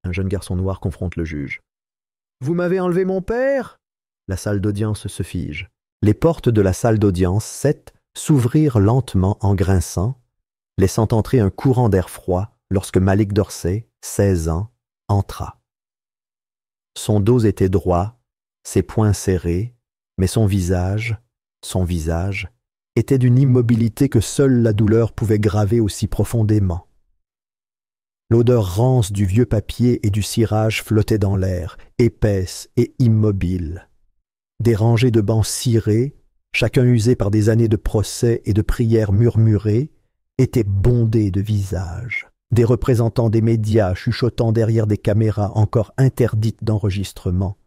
Un jeune garçon noir confronte le juge. « Vous m'avez enlevé mon père ?» La salle d'audience se fige. Les portes de la salle d'audience 7 s'ouvrirent lentement en grinçant, laissant entrer un courant d'air froid lorsque Malik Dorsey, 16 ans, entra. Son dos était droit, ses poings serrés, mais son visage, était d'une immobilité que seule la douleur pouvait graver aussi profondément. L'odeur rance du vieux papier et du cirage flottait dans l'air, épaisse et immobile. Des rangées de bancs cirés, chacun usé par des années de procès et de prières murmurées, étaient bondées de visages. Des représentants des médias chuchotant derrière des caméras encore interdites d'enregistrement,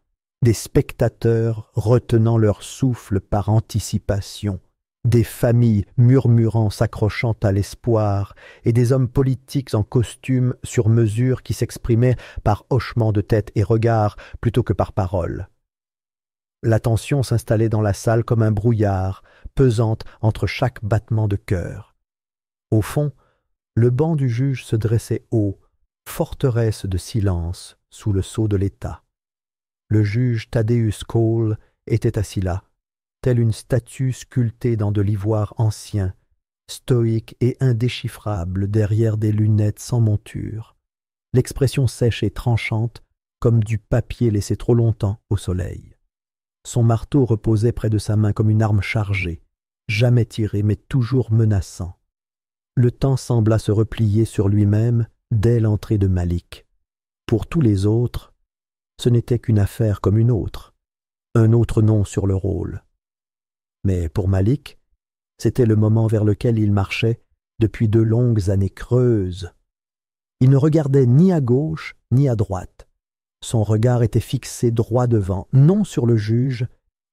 des spectateurs retenant leur souffle par anticipation, des familles murmurant s'accrochant à l'espoir et des hommes politiques en costume sur mesure qui s'exprimaient par hochement de tête et regard plutôt que par paroles. La tension s'installait dans la salle comme un brouillard, pesante entre chaque battement de cœur. Au fond, le banc du juge se dressait haut, forteresse de silence sous le sceau de l'État. Le juge Thaddeus Cole était assis là, telle une statue sculptée dans de l'ivoire ancien, stoïque et indéchiffrable derrière des lunettes sans monture, l'expression sèche et tranchante comme du papier laissé trop longtemps au soleil. Son marteau reposait près de sa main comme une arme chargée, jamais tirée mais toujours menaçant. Le temps sembla se replier sur lui-même dès l'entrée de Malik. Pour tous les autres, ce n'était qu'une affaire comme une autre, un autre nom sur le rôle. Mais pour Malik, c'était le moment vers lequel il marchait depuis 2 longues années creuses. Il ne regardait ni à gauche ni à droite. Son regard était fixé droit devant, non sur le juge,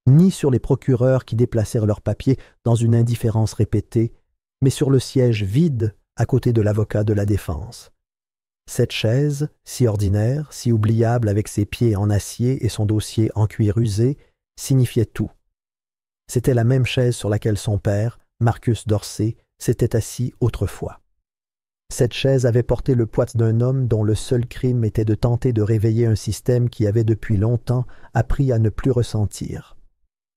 ni sur les procureurs qui déplacèrent leurs papiers dans une indifférence répétée, mais sur le siège vide à côté de l'avocat de la défense. Cette chaise, si ordinaire, si oubliable avec ses pieds en acier et son dossier en cuir usé, signifiait tout. C'était la même chaise sur laquelle son père, Marcus Dorsey, s'était assis autrefois. Cette chaise avait porté le poids d'un homme dont le seul crime était de tenter de réveiller un système qui avait depuis longtemps appris à ne plus ressentir.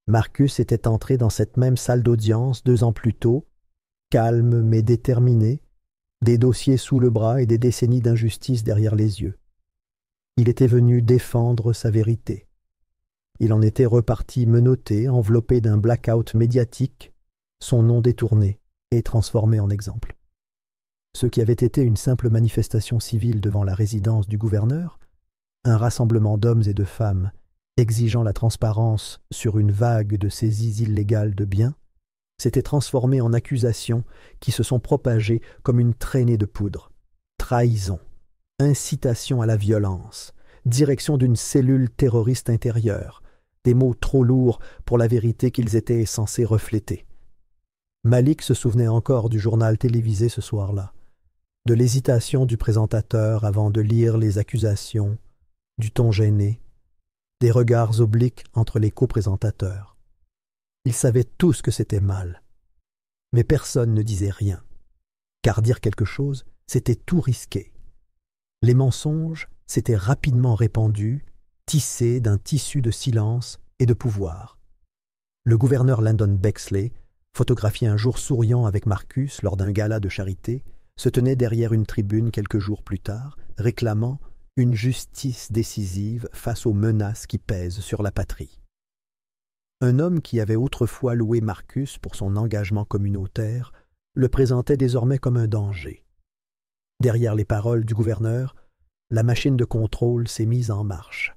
Marcus était entré dans cette même salle d'audience 2 ans plus tôt, calme mais déterminé, des dossiers sous le bras et des décennies d'injustice derrière les yeux. Il était venu défendre sa vérité. Il en était reparti menotté, enveloppé d'un blackout médiatique, son nom détourné et transformé en exemple. Ce qui avait été une simple manifestation civile devant la résidence du gouverneur, un rassemblement d'hommes et de femmes exigeant la transparence sur une vague de saisies illégales de biens, s'était transformé en accusations qui se sont propagées comme une traînée de poudre. Trahison, incitation à la violence, direction d'une cellule terroriste intérieure, des mots trop lourds pour la vérité qu'ils étaient censés refléter. Malik se souvenait encore du journal télévisé ce soir-là, de l'hésitation du présentateur avant de lire les accusations, du ton gêné, des regards obliques entre les coprésentateurs. Ils savaient tous que c'était mal, mais personne ne disait rien, car dire quelque chose, c'était tout risquer. Les mensonges s'étaient rapidement répandus, tissés d'un tissu de silence et de pouvoir. Le gouverneur Lyndon Bexley, photographié un jour souriant avec Marcus lors d'un gala de charité, se tenait derrière une tribune quelques jours plus tard, réclamant une justice décisive face aux menaces qui pèsent sur la patrie. Un homme qui avait autrefois loué Marcus pour son engagement communautaire le présentait désormais comme un danger. Derrière les paroles du gouverneur, la machine de contrôle s'est mise en marche.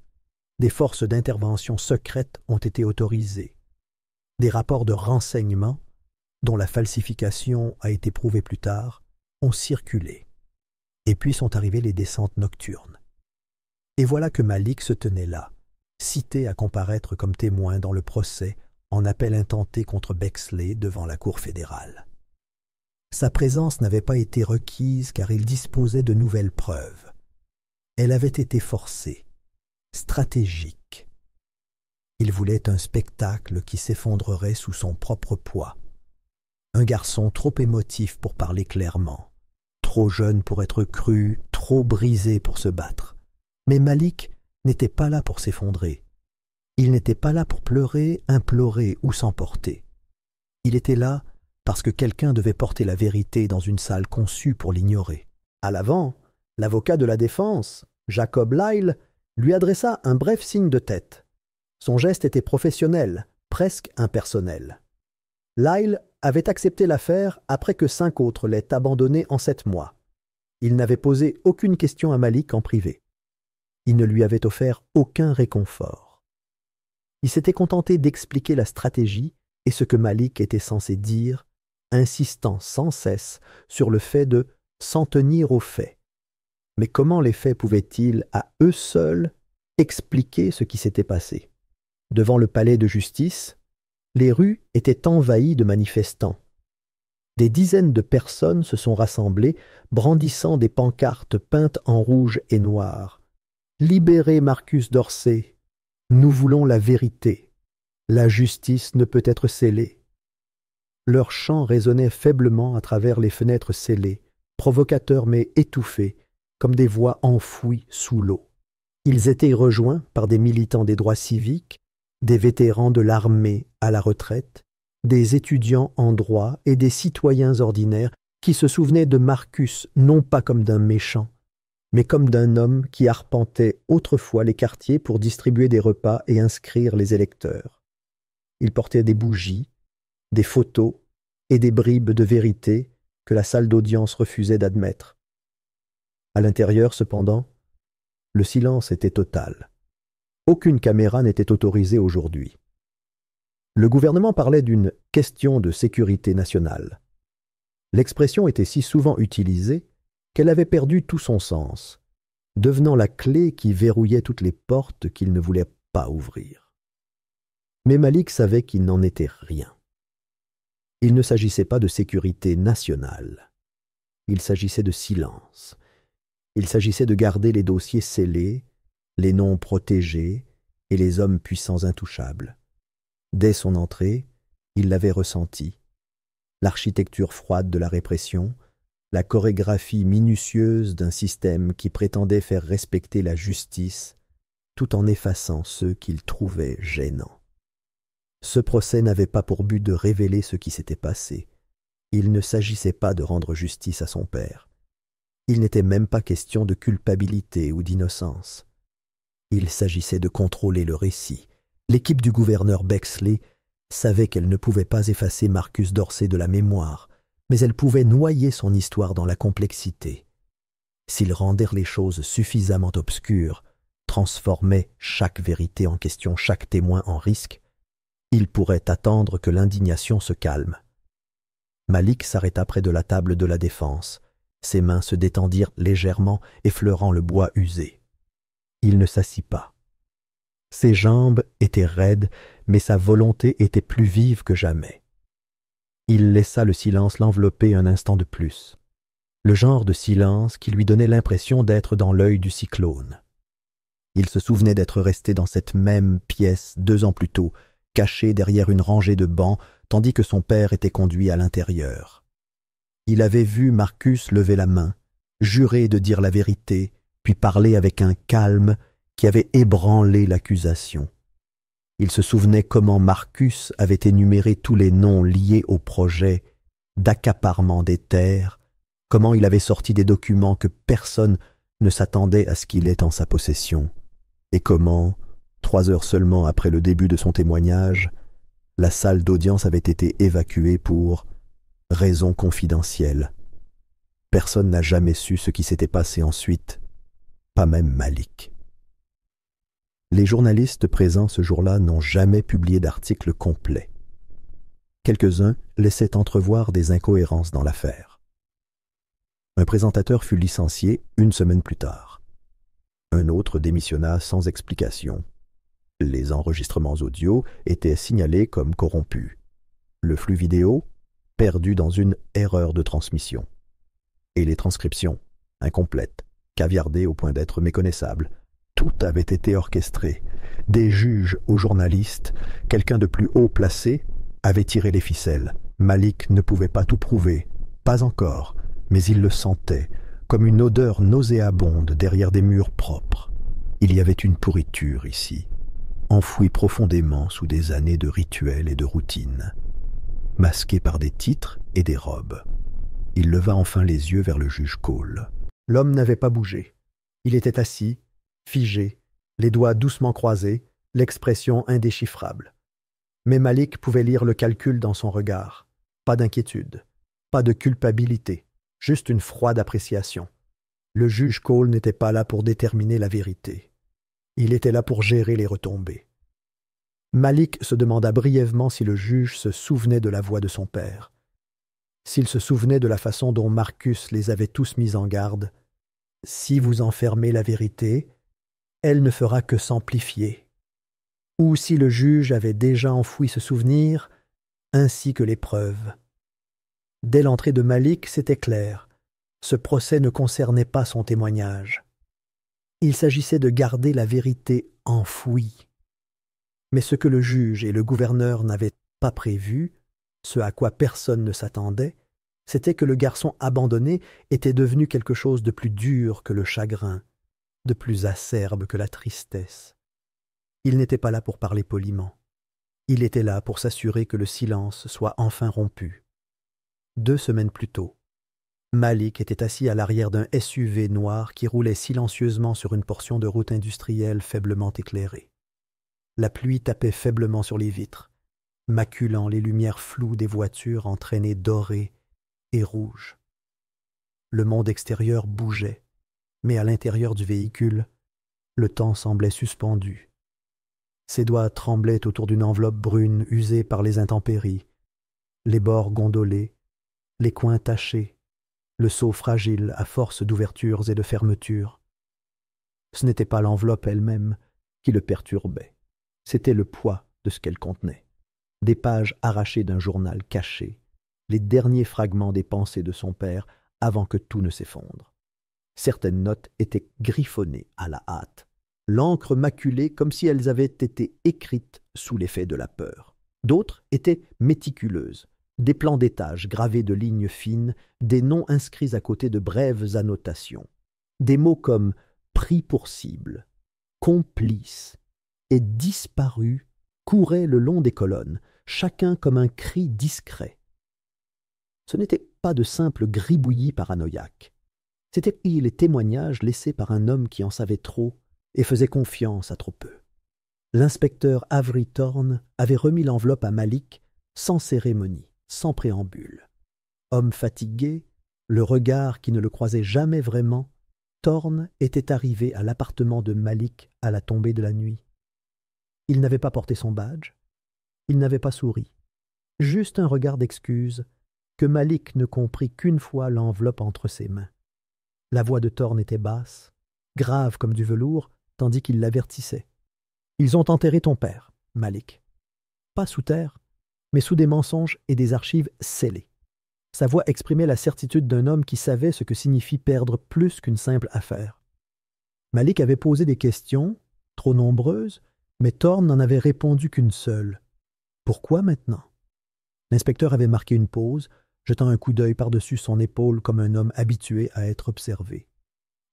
Des forces d'intervention secrètes ont été autorisées. Des rapports de renseignement, dont la falsification a été prouvée plus tard, ont circulé. Et puis sont arrivées les descentes nocturnes. Et voilà que Malik se tenait là, cité à comparaître comme témoin dans le procès en appel intenté contre Bexley devant la Cour fédérale. Sa présence n'avait pas été requise car il disposait de nouvelles preuves. Elle avait été forcée, stratégique. Il voulait un spectacle qui s'effondrerait sous son propre poids. Un garçon trop émotif pour parler clairement, trop jeune pour être cru, trop brisé pour se battre. Mais Malik n'était pas là pour s'effondrer. Il n'était pas là pour pleurer, implorer ou s'emporter. Il était là parce que quelqu'un devait porter la vérité dans une salle conçue pour l'ignorer. À l'avant, l'avocat de la défense, Jacob Lyle, lui adressa un bref signe de tête. Son geste était professionnel, presque impersonnel. Lyle avait accepté l'affaire après que 5 autres l'aient abandonné en 7 mois. Il n'avait posé aucune question à Malik en privé. Il ne lui avait offert aucun réconfort. Il s'était contenté d'expliquer la stratégie et ce que Malik était censé dire, insistant sans cesse sur le fait de s'en tenir aux faits. Mais comment les faits pouvaient-ils, à eux seuls, expliquer ce qui s'était passé? Devant le palais de justice, les rues étaient envahies de manifestants. Des dizaines de personnes se sont rassemblées, brandissant des pancartes peintes en rouge et noir. « Libérez Marcus d'Orsay. Nous voulons la vérité. La justice ne peut être scellée. » Leurs chants résonnaient faiblement à travers les fenêtres scellées, provocateurs mais étouffés, comme des voix enfouies sous l'eau. Ils étaient rejoints par des militants des droits civiques, des vétérans de l'armée à la retraite, des étudiants en droit et des citoyens ordinaires qui se souvenaient de Marcus non pas comme d'un méchant, mais comme d'un homme qui arpentait autrefois les quartiers pour distribuer des repas et inscrire les électeurs. Il portait des bougies, des photos et des bribes de vérité que la salle d'audience refusait d'admettre. À l'intérieur, cependant, le silence était total. Aucune caméra n'était autorisée aujourd'hui. Le gouvernement parlait d'une « question de sécurité nationale ». L'expression était si souvent utilisée qu'elle avait perdu tout son sens, devenant la clé qui verrouillait toutes les portes qu'il ne voulait pas ouvrir. Mais Malik savait qu'il n'en était rien. Il ne s'agissait pas de sécurité nationale. Il s'agissait de silence. Il s'agissait de garder les dossiers scellés, les noms protégés et les hommes puissants intouchables. Dès son entrée, il l'avait ressenti. L'architecture froide de la répression, la chorégraphie minutieuse d'un système qui prétendait faire respecter la justice, tout en effaçant ceux qu'il trouvait gênants. Ce procès n'avait pas pour but de révéler ce qui s'était passé. Il ne s'agissait pas de rendre justice à son père. Il n'était même pas question de culpabilité ou d'innocence. Il s'agissait de contrôler le récit. L'équipe du gouverneur Bexley savait qu'elle ne pouvait pas effacer Marcus d'Orsay de la mémoire, mais elle pouvait noyer son histoire dans la complexité. S'ils rendirent les choses suffisamment obscures, transformaient chaque vérité en question, chaque témoin en risque, ils pourraient attendre que l'indignation se calme. Malik s'arrêta près de la table de la défense. Ses mains se détendirent légèrement, effleurant le bois usé. Il ne s'assit pas. Ses jambes étaient raides, mais sa volonté était plus vive que jamais. Il laissa le silence l'envelopper un instant de plus. Le genre de silence qui lui donnait l'impression d'être dans l'œil du cyclone. Il se souvenait d'être resté dans cette même pièce 2 ans plus tôt, caché derrière une rangée de bancs, tandis que son père était conduit à l'intérieur. Il avait vu Marcus lever la main, jurer de dire la vérité, puis parler avec un calme qui avait ébranlé l'accusation. Il se souvenait comment Marcus avait énuméré tous les noms liés au projet d'accaparement des terres, comment il avait sorti des documents que personne ne s'attendait à ce qu'il ait en sa possession, et comment, 3 heures seulement après le début de son témoignage, la salle d'audience avait été évacuée pour raisons confidentielles. Personne n'a jamais su ce qui s'était passé ensuite, pas même Malik. Les journalistes présents ce jour-là n'ont jamais publié d'article complet. Quelques-uns laissaient entrevoir des incohérences dans l'affaire. Un présentateur fut licencié 1 semaine plus tard. Un autre démissionna sans explication. Les enregistrements audio étaient signalés comme corrompus. Le flux vidéo, perdu dans une erreur de transmission. Et les transcriptions, incomplètes, caviardées au point d'être méconnaissables. Tout avait été orchestré. Des juges aux journalistes, quelqu'un de plus haut placé, avait tiré les ficelles. Malik ne pouvait pas tout prouver, pas encore, mais il le sentait, comme une odeur nauséabonde derrière des murs propres. Il y avait une pourriture ici, enfouie profondément sous des années de rituels et de routine, masquée par des titres et des robes. Il leva enfin les yeux vers le juge Cole. L'homme n'avait pas bougé. Il était assis, figé, les doigts doucement croisés, l'expression indéchiffrable. Mais Malik pouvait lire le calcul dans son regard. Pas d'inquiétude, pas de culpabilité, juste une froide appréciation. Le juge Cole n'était pas là pour déterminer la vérité. Il était là pour gérer les retombées. Malik se demanda brièvement si le juge se souvenait de la voix de son père, s'il se souvenait de la façon dont Marcus les avait tous mis en garde. Si vous enfermez la vérité, elle ne fera que s'amplifier. Ou si le juge avait déjà enfoui ce souvenir, ainsi que les preuves. Dès l'entrée de Malik, c'était clair. Ce procès ne concernait pas son témoignage. Il s'agissait de garder la vérité enfouie. Mais ce que le juge et le gouverneur n'avaient pas prévu, ce à quoi personne ne s'attendait, c'était que le garçon abandonné était devenu quelque chose de plus dur que le chagrin, de plus acerbe que la tristesse. Il n'était pas là pour parler poliment. Il était là pour s'assurer que le silence soit enfin rompu. 2 semaines plus tôt, Malik était assis à l'arrière d'un SUV noir qui roulait silencieusement sur une portion de route industrielle faiblement éclairée. La pluie tapait faiblement sur les vitres, maculant les lumières floues des voitures entraînées dorées et rouges. Le monde extérieur bougeait, mais à l'intérieur du véhicule, le temps semblait suspendu. Ses doigts tremblaient autour d'une enveloppe brune usée par les intempéries, les bords gondolés, les coins tachés, le seau fragile à force d'ouvertures et de fermetures. Ce n'était pas l'enveloppe elle-même qui le perturbait, c'était le poids de ce qu'elle contenait. Des pages arrachées d'un journal caché, les derniers fragments des pensées de son père avant que tout ne s'effondre. Certaines notes étaient griffonnées à la hâte, l'encre maculée comme si elles avaient été écrites sous l'effet de la peur. D'autres étaient méticuleuses, des plans d'étage gravés de lignes fines, des noms inscrits à côté de brèves annotations. Des mots comme « pris pour cible »,« complice » et « disparu » couraient le long des colonnes, chacun comme un cri discret. Ce n'était pas de simples gribouillis paranoïaques. C'étaient les témoignages laissés par un homme qui en savait trop et faisait confiance à trop peu. L'inspecteur Avery Thorne avait remis l'enveloppe à Malik sans cérémonie, sans préambule. Homme fatigué, le regard qui ne le croisait jamais vraiment, Thorne était arrivé à l'appartement de Malik à la tombée de la nuit. Il n'avait pas porté son badge, il n'avait pas souri. Juste un regard d'excuse que Malik ne comprit qu'une fois l'enveloppe entre ses mains. La voix de Thorne était basse, grave comme du velours, tandis qu'il l'avertissait. « Ils ont enterré ton père, Malik. Pas sous terre, mais sous des mensonges et des archives scellées. » Sa voix exprimait la certitude d'un homme qui savait ce que signifie perdre plus qu'une simple affaire. Malik avait posé des questions, trop nombreuses, mais Thorne n'en avait répondu qu'une seule. Pourquoi maintenant? L'inspecteur avait marqué une pause, jetant un coup d'œil par-dessus son épaule comme un homme habitué à être observé.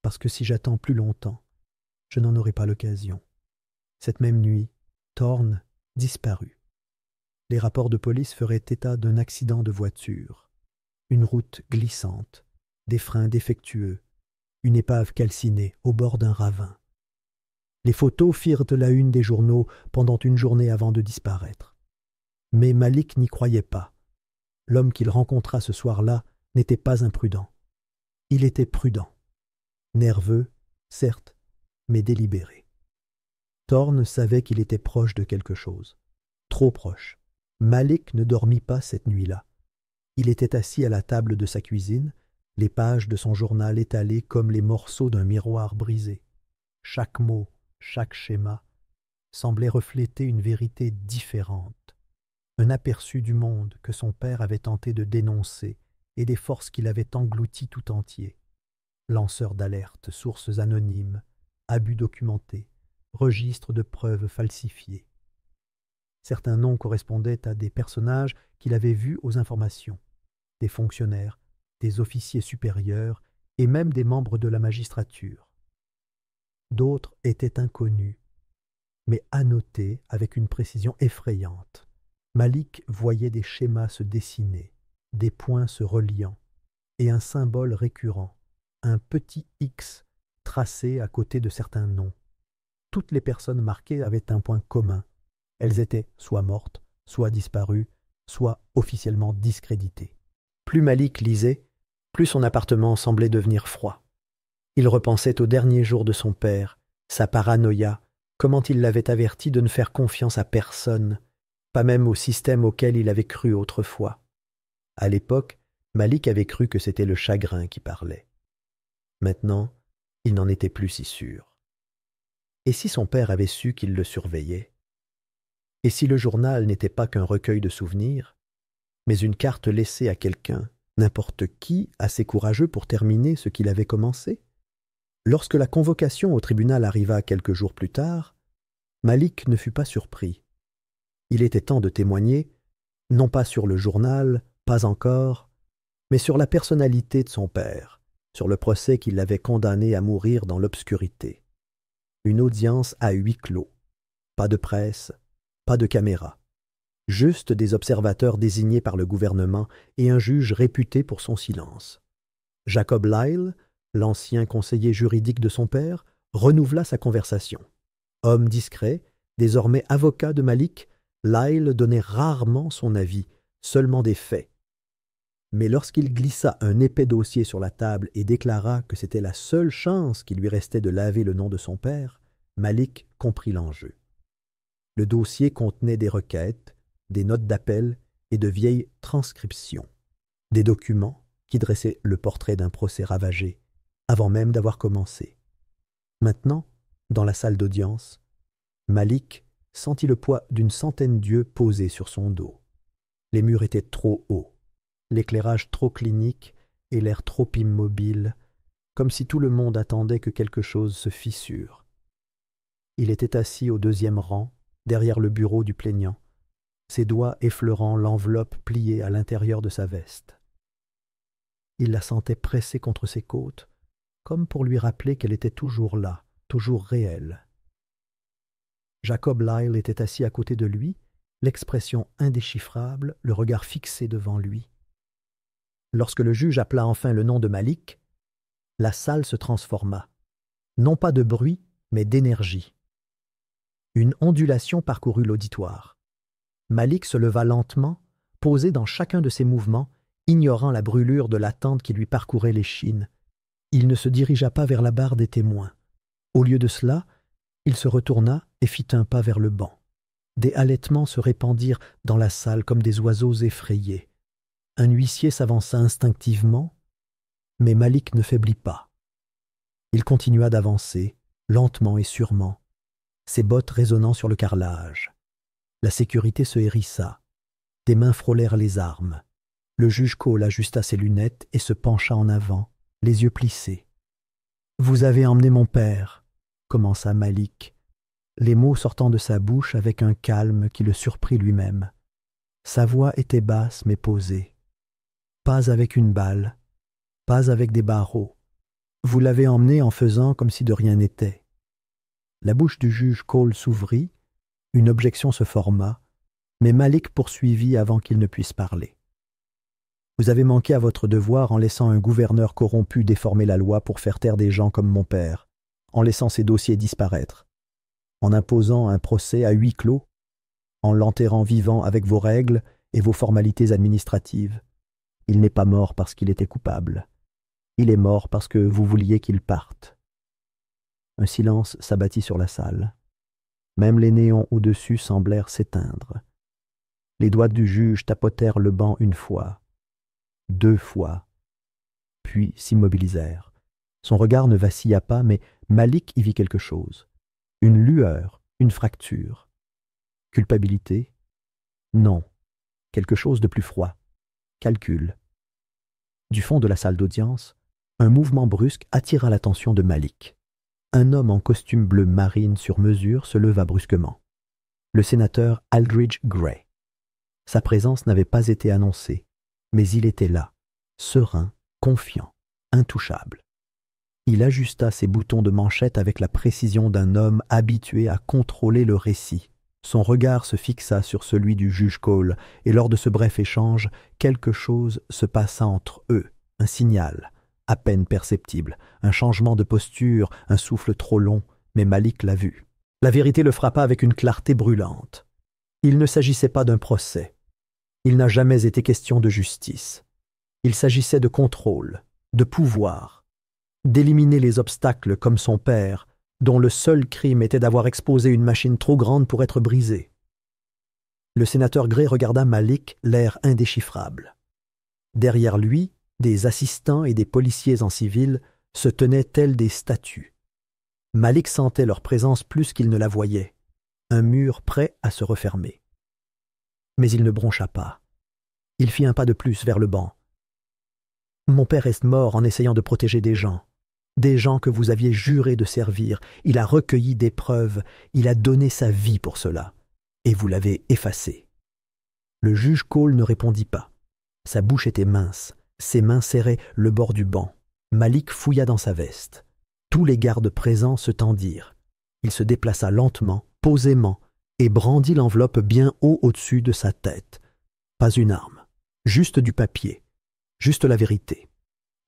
Parce que si j'attends plus longtemps, je n'en aurai pas l'occasion. Cette même nuit, Thorne disparut. Les rapports de police feraient état d'un accident de voiture, une route glissante, des freins défectueux, une épave calcinée au bord d'un ravin. Les photos firent la une des journaux pendant une journée avant de disparaître. Mais Malik n'y croyait pas. L'homme qu'il rencontra ce soir-là n'était pas imprudent. Il était prudent. Nerveux, certes, mais délibéré. Thorne savait qu'il était proche de quelque chose. Trop proche. Malik ne dormit pas cette nuit-là. Il était assis à la table de sa cuisine, les pages de son journal étalées comme les morceaux d'un miroir brisé. Chaque mot, chaque schéma semblait refléter une vérité différente, un aperçu du monde que son père avait tenté de dénoncer et des forces qu'il avait englouties tout entier. Lanceurs d'alerte, sources anonymes, abus documentés, registres de preuves falsifiés. Certains noms correspondaient à des personnages qu'il avait vus aux informations, des fonctionnaires, des officiers supérieurs et même des membres de la magistrature. D'autres étaient inconnus, mais annotés avec une précision effrayante. Malik voyait des schémas se dessiner, des points se reliant, et un symbole récurrent, un petit X tracé à côté de certains noms. Toutes les personnes marquées avaient un point commun. Elles étaient soit mortes, soit disparues, soit officiellement discréditées. Plus Malik lisait, plus son appartement semblait devenir froid. Il repensait aux derniers jours de son père, sa paranoïa, comment il l'avait averti de ne faire confiance à personne, pas même au système auquel il avait cru autrefois. À l'époque, Malik avait cru que c'était le chagrin qui parlait. Maintenant, il n'en était plus si sûr. Et si son père avait su qu'il le surveillait? Et si le journal n'était pas qu'un recueil de souvenirs, mais une carte laissée à quelqu'un, n'importe qui, assez courageux pour terminer ce qu'il avait commencé? Lorsque la convocation au tribunal arriva quelques jours plus tard, Malik ne fut pas surpris. Il était temps de témoigner, non pas sur le journal, pas encore, mais sur la personnalité de son père, sur le procès qui l'avait condamné à mourir dans l'obscurité. Une audience à huis clos. Pas de presse, pas de caméra. Juste des observateurs désignés par le gouvernement et un juge réputé pour son silence. Jacob Lyle, l'ancien conseiller juridique de son père, renouvela sa conversation. Homme discret, désormais avocat de Malik, Lyle donnait rarement son avis, seulement des faits. Mais lorsqu'il glissa un épais dossier sur la table et déclara que c'était la seule chance qui lui restait de laver le nom de son père, Malik comprit l'enjeu. Le dossier contenait des requêtes, des notes d'appel et de vieilles transcriptions, des documents qui dressaient le portrait d'un procès ravagé, avant même d'avoir commencé. Maintenant, dans la salle d'audience, Malik sentit le poids d'une centaine d'yeux posés sur son dos. Les murs étaient trop hauts, l'éclairage trop clinique et l'air trop immobile, comme si tout le monde attendait que quelque chose se fissure. Il était assis au deuxième rang, derrière le bureau du plaignant, ses doigts effleurant l'enveloppe pliée à l'intérieur de sa veste. Il la sentait pressée contre ses côtes, comme pour lui rappeler qu'elle était toujours là, toujours réelle. Jacob Lyle était assis à côté de lui, l'expression indéchiffrable, le regard fixé devant lui. Lorsque le juge appela enfin le nom de Malik, la salle se transforma, non pas de bruit, mais d'énergie. Une ondulation parcourut l'auditoire. Malik se leva lentement, posé dans chacun de ses mouvements, ignorant la brûlure de l'attente qui lui parcourait l'échine. Il ne se dirigea pas vers la barre des témoins. Au lieu de cela, il se retourna et fit un pas vers le banc. Des halètements se répandirent dans la salle comme des oiseaux effrayés. Un huissier s'avança instinctivement, mais Malik ne faiblit pas. Il continua d'avancer, lentement et sûrement, ses bottes résonnant sur le carrelage. La sécurité se hérissa. Des mains frôlèrent les armes. Le juge Cole ajusta ses lunettes et se pencha en avant, les yeux plissés. « Vous avez emmené mon père », commença Malik, les mots sortant de sa bouche avec un calme qui le surprit lui-même. Sa voix était basse mais posée. « Pas avec une balle, pas avec des barreaux. Vous l'avez emmené en faisant comme si de rien n'était. » La bouche du juge Cole s'ouvrit, une objection se forma, mais Malik poursuivit avant qu'il ne puisse parler. « Vous avez manqué à votre devoir en laissant un gouverneur corrompu déformer la loi pour faire taire des gens comme mon père, en laissant ses dossiers disparaître, en imposant un procès à huis clos, en l'enterrant vivant avec vos règles et vos formalités administratives. Il n'est pas mort parce qu'il était coupable. Il est mort parce que vous vouliez qu'il parte. » Un silence s'abattit sur la salle. Même les néons au-dessus semblèrent s'éteindre. Les doigts du juge tapotèrent le banc une fois, 2 fois, puis s'immobilisèrent. Son regard ne vacilla pas, mais Malik y vit quelque chose. Une lueur, une fracture. Culpabilité? Non. Quelque chose de plus froid. Calcul. Du fond de la salle d'audience, un mouvement brusque attira l'attention de Malik. Un homme en costume bleu marine sur mesure se leva brusquement. Le sénateur Aldridge Gray. Sa présence n'avait pas été annoncée, mais il était là, serein, confiant, intouchable. Il ajusta ses boutons de manchette avec la précision d'un homme habitué à contrôler le récit. Son regard se fixa sur celui du juge Cole, et lors de ce bref échange, quelque chose se passa entre eux, un signal, à peine perceptible, un changement de posture, un souffle trop long, mais Malik l'a vu. La vérité le frappa avec une clarté brûlante. Il ne s'agissait pas d'un procès. Il n'a jamais été question de justice. Il s'agissait de contrôle, de pouvoir, d'éliminer les obstacles comme son père, dont le seul crime était d'avoir exposé une machine trop grande pour être brisée. Le sénateur Gray regarda Malik, l'air indéchiffrable. Derrière lui, des assistants et des policiers en civil se tenaient tels des statues. Malik sentait leur présence plus qu'il ne la voyait, un mur prêt à se refermer. Mais il ne broncha pas. Il fit un pas de plus vers le banc. « Mon père est mort en essayant de protéger des gens que vous aviez juré de servir. Il a recueilli des preuves, il a donné sa vie pour cela, et vous l'avez effacé. » Le juge Cole ne répondit pas. Sa bouche était mince, ses mains serraient le bord du banc. Malik fouilla dans sa veste. Tous les gardes présents se tendirent. Il se déplaça lentement, posément, et brandit l'enveloppe bien haut au-dessus de sa tête. Pas une arme, juste du papier, juste la vérité.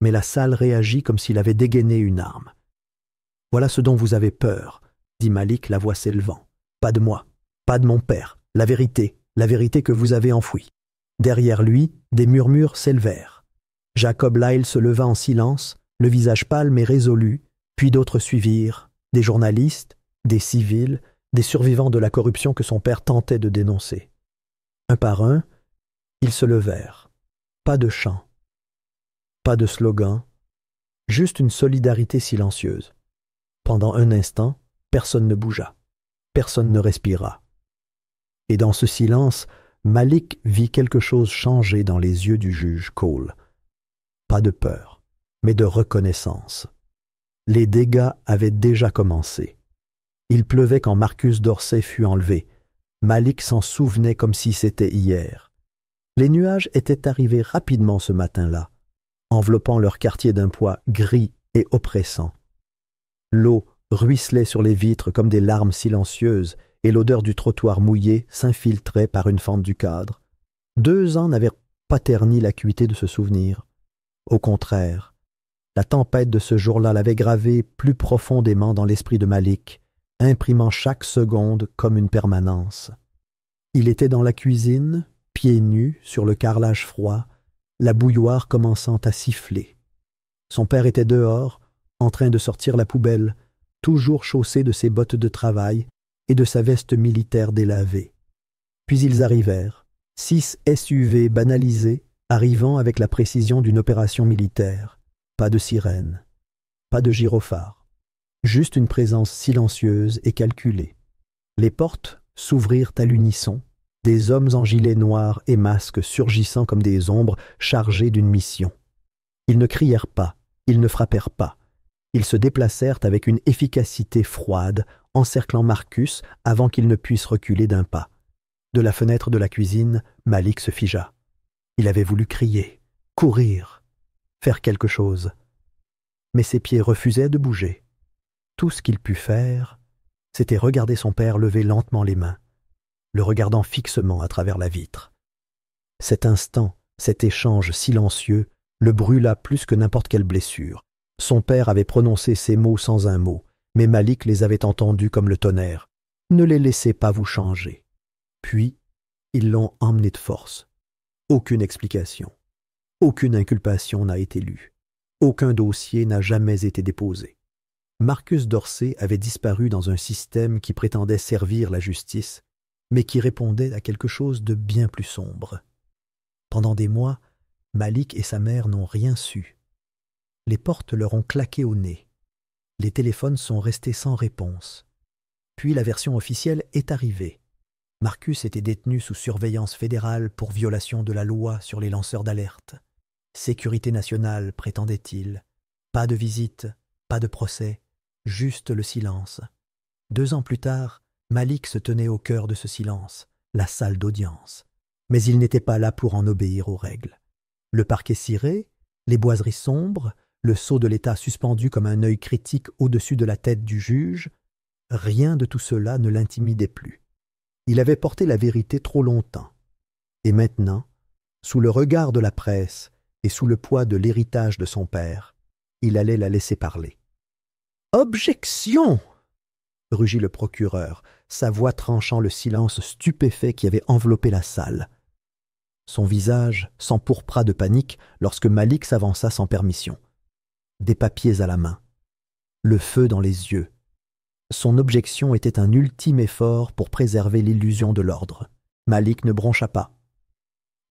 Mais la salle réagit comme s'il avait dégainé une arme. « Voilà ce dont vous avez peur, » dit Malik, la voix s'élevant. « Pas de moi, pas de mon père, la vérité que vous avez enfouie. » Derrière lui, des murmures s'élevèrent. Jacob Lyle se leva en silence, le visage pâle mais résolu, puis d'autres suivirent, des journalistes, des civils, des survivants de la corruption que son père tentait de dénoncer. Un par un, ils se levèrent. Pas de chant, pas de slogan, juste une solidarité silencieuse. Pendant un instant, personne ne bougea, personne ne respira. Et dans ce silence, Malik vit quelque chose changer dans les yeux du juge Cole. Pas de peur, mais de reconnaissance. Les dégâts avaient déjà commencé. Il pleuvait quand Marcus Dorsey fut enlevé. Malik s'en souvenait comme si c'était hier. Les nuages étaient arrivés rapidement ce matin-là, enveloppant leur quartier d'un poids gris et oppressant. L'eau ruisselait sur les vitres comme des larmes silencieuses et l'odeur du trottoir mouillé s'infiltrait par une fente du cadre. 2 ans n'avaient pas terni l'acuité de ce souvenir. Au contraire, la tempête de ce jour-là l'avait gravé plus profondément dans l'esprit de Malik, imprimant chaque seconde comme une permanence. Il était dans la cuisine, pieds nus sur le carrelage froid, la bouilloire commençant à siffler. Son père était dehors, en train de sortir la poubelle, toujours chaussé de ses bottes de travail et de sa veste militaire délavée. Puis ils arrivèrent, 6 SUV banalisés, arrivant avec la précision d'une opération militaire. Pas de sirène, pas de gyrophare, juste une présence silencieuse et calculée. Les portes s'ouvrirent à l'unisson, des hommes en gilets noirs et masques surgissant comme des ombres chargés d'une mission. Ils ne crièrent pas, ils ne frappèrent pas. Ils se déplacèrent avec une efficacité froide, encerclant Marcus avant qu'il ne puisse reculer d'un pas. De la fenêtre de la cuisine, Malik se figea. Il avait voulu crier, courir, faire quelque chose. Mais ses pieds refusaient de bouger. Tout ce qu'il put faire, c'était regarder son père lever lentement les mains, le regardant fixement à travers la vitre. Cet instant, cet échange silencieux, le brûla plus que n'importe quelle blessure. Son père avait prononcé ces mots sans un mot, mais Malik les avait entendus comme le tonnerre. « Ne les laissez pas vous changer. » Puis, ils l'ont emmené de force. Aucune explication, aucune inculpation n'a été lue. Aucun dossier n'a jamais été déposé. Marcus Dorsey avait disparu dans un système qui prétendait servir la justice, mais qui répondait à quelque chose de bien plus sombre. Pendant des mois, Malik et sa mère n'ont rien su. Les portes leur ont claqué au nez. Les téléphones sont restés sans réponse. Puis la version officielle est arrivée. Marcus était détenu sous surveillance fédérale pour violation de la loi sur les lanceurs d'alerte. Sécurité nationale, prétendait-il. Pas de visite, pas de procès, juste le silence. 2 ans plus tard, Malik se tenait au cœur de ce silence, la salle d'audience. Mais il n'était pas là pour en obéir aux règles. Le parquet ciré, les boiseries sombres, le sceau de l'État suspendu comme un œil critique au-dessus de la tête du juge, rien de tout cela ne l'intimidait plus. Il avait porté la vérité trop longtemps. Et maintenant, sous le regard de la presse et sous le poids de l'héritage de son père, il allait la laisser parler. « Objection !» rugit le procureur, sa voix tranchant le silence stupéfait qui avait enveloppé la salle. Son visage s'empourpra de panique lorsque Malik s'avança sans permission. Des papiers à la main, le feu dans les yeux. Son objection était un ultime effort pour préserver l'illusion de l'ordre. Malik ne broncha pas.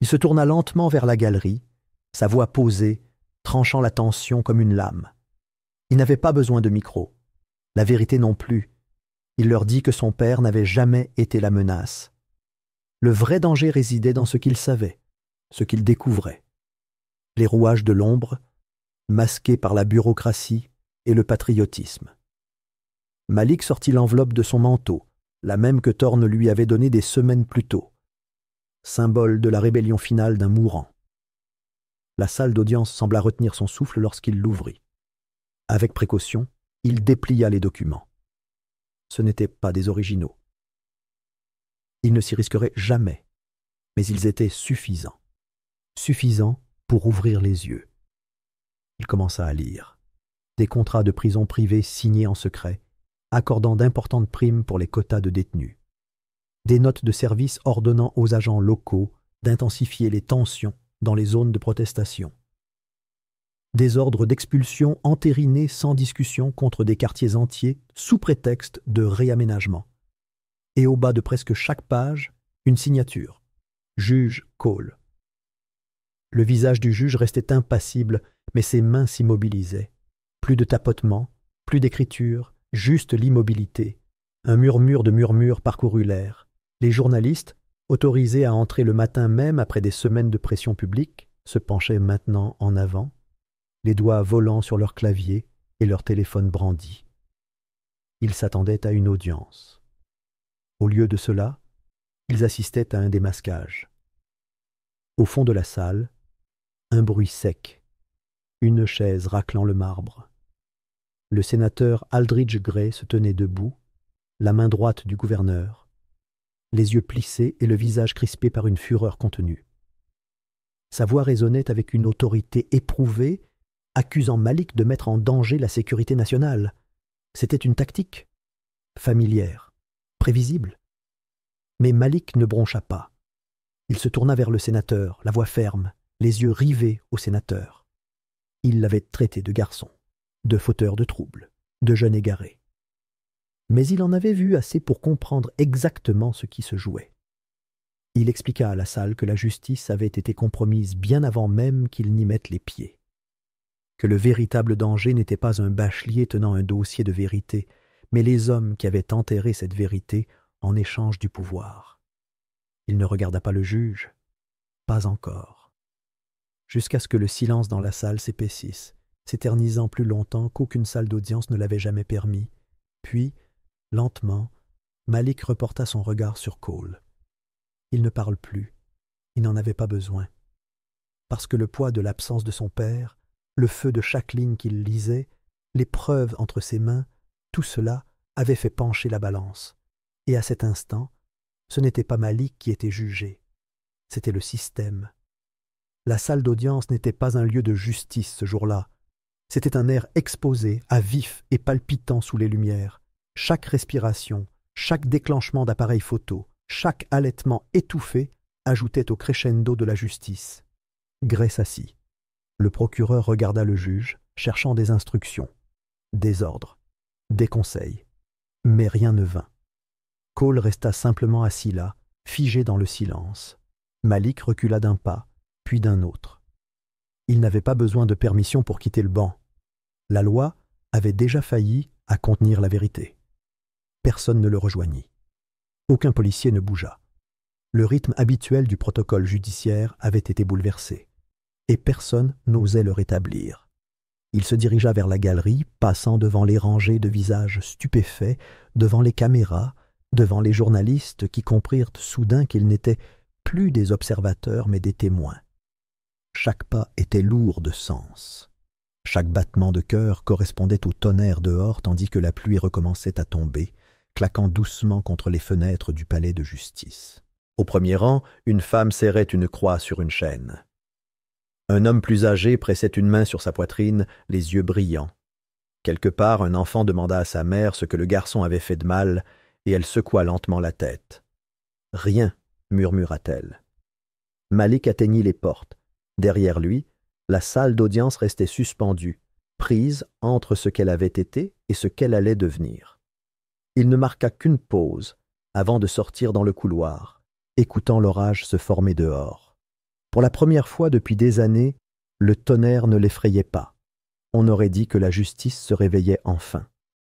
Il se tourna lentement vers la galerie, sa voix posée, tranchant la tension comme une lame. Il n'avait pas besoin de micro. La vérité non plus. Il leur dit que son père n'avait jamais été la menace. Le vrai danger résidait dans ce qu'il savait, ce qu'il découvrait. Les rouages de l'ombre, masqués par la bureaucratie et le patriotisme. Malik sortit l'enveloppe de son manteau, la même que Thorne lui avait donnée des semaines plus tôt, symbole de la rébellion finale d'un mourant. La salle d'audience sembla retenir son souffle lorsqu'il l'ouvrit. Avec précaution, il déplia les documents. Ce n'étaient pas des originaux. Il ne s'y risquerait jamais, mais ils étaient suffisants. Suffisants pour ouvrir les yeux. Il commença à lire. Des contrats de prison privée signés en secret, accordant d'importantes primes pour les quotas de détenus. Des notes de service ordonnant aux agents locaux d'intensifier les tensions dans les zones de protestation. Des ordres d'expulsion entérinés sans discussion contre des quartiers entiers sous prétexte de réaménagement. Et au bas de presque chaque page, une signature. Juge Cole. Le visage du juge restait impassible, mais ses mains s'immobilisaient. Plus de tapotement, plus d'écriture, juste l'immobilité. Un murmure de murmures parcourut l'air. Les journalistes, autorisés à entrer le matin même après des semaines de pression publique, se penchaient maintenant en avant, les doigts volant sur leur clavier et leur téléphone brandi. Ils s'attendaient à une audience. Au lieu de cela, ils assistaient à un démasquage. Au fond de la salle, un bruit sec, une chaise raclant le marbre. Le sénateur Aldridge Gray se tenait debout, la main droite du gouverneur, les yeux plissés et le visage crispé par une fureur contenue. Sa voix résonnait avec une autorité éprouvée, accusant Malik de mettre en danger la sécurité nationale. C'était une tactique, familière, prévisible. Mais Malik ne broncha pas. Il se tourna vers le sénateur, la voix ferme, les yeux rivés au sénateur. Il l'avait traité de garçon, de fauteur de troubles, de jeune égaré. Mais il en avait vu assez pour comprendre exactement ce qui se jouait. Il expliqua à la salle que la justice avait été compromise bien avant même qu'il n'y mette les pieds. Que le véritable danger n'était pas un bachelier tenant un dossier de vérité, mais les hommes qui avaient enterré cette vérité en échange du pouvoir. Il ne regarda pas le juge, pas encore, jusqu'à ce que le silence dans la salle s'épaississe, s'éternisant plus longtemps qu'aucune salle d'audience ne l'avait jamais permis. Puis, lentement, Malik reporta son regard sur Cole. Il ne parle plus, il n'en avait pas besoin. Parce que le poids de l'absence de son père, le feu de chaque ligne qu'il lisait, les preuves entre ses mains, tout cela avait fait pencher la balance. Et à cet instant, ce n'était pas Malik qui était jugé, c'était le système. La salle d'audience n'était pas un lieu de justice ce jour-là. C'était un air exposé, à vif et palpitant sous les lumières. Chaque respiration, chaque déclenchement d'appareil photo, chaque halètement étouffé ajoutait au crescendo de la justice. Gray s'assit. Le procureur regarda le juge, cherchant des instructions, des ordres, des conseils. Mais rien ne vint. Cole resta simplement assis là, figé dans le silence. Malik recula d'un pas, puis d'un autre. Il n'avait pas besoin de permission pour quitter le banc. La loi avait déjà failli à contenir la vérité. Personne ne le rejoignit. Aucun policier ne bougea. Le rythme habituel du protocole judiciaire avait été bouleversé, et personne n'osait le rétablir. Il se dirigea vers la galerie, passant devant les rangées de visages stupéfaits, devant les caméras, devant les journalistes qui comprirent soudain qu'ils n'étaient plus des observateurs mais des témoins. Chaque pas était lourd de sens. Chaque battement de cœur correspondait au tonnerre dehors tandis que la pluie recommençait à tomber, claquant doucement contre les fenêtres du palais de justice. Au premier rang, une femme serrait une croix sur une chaîne. Un homme plus âgé pressait une main sur sa poitrine, les yeux brillants. Quelque part, un enfant demanda à sa mère ce que le garçon avait fait de mal, et elle secoua lentement la tête. « Rien, murmura-t-elle. » Malik atteignit les portes. Derrière lui, la salle d'audience restait suspendue, prise entre ce qu'elle avait été et ce qu'elle allait devenir. Il ne marqua qu'une pause avant de sortir dans le couloir, écoutant l'orage se former dehors. Pour la première fois depuis des années, le tonnerre ne l'effrayait pas. On aurait dit que la justice se réveillait enfin.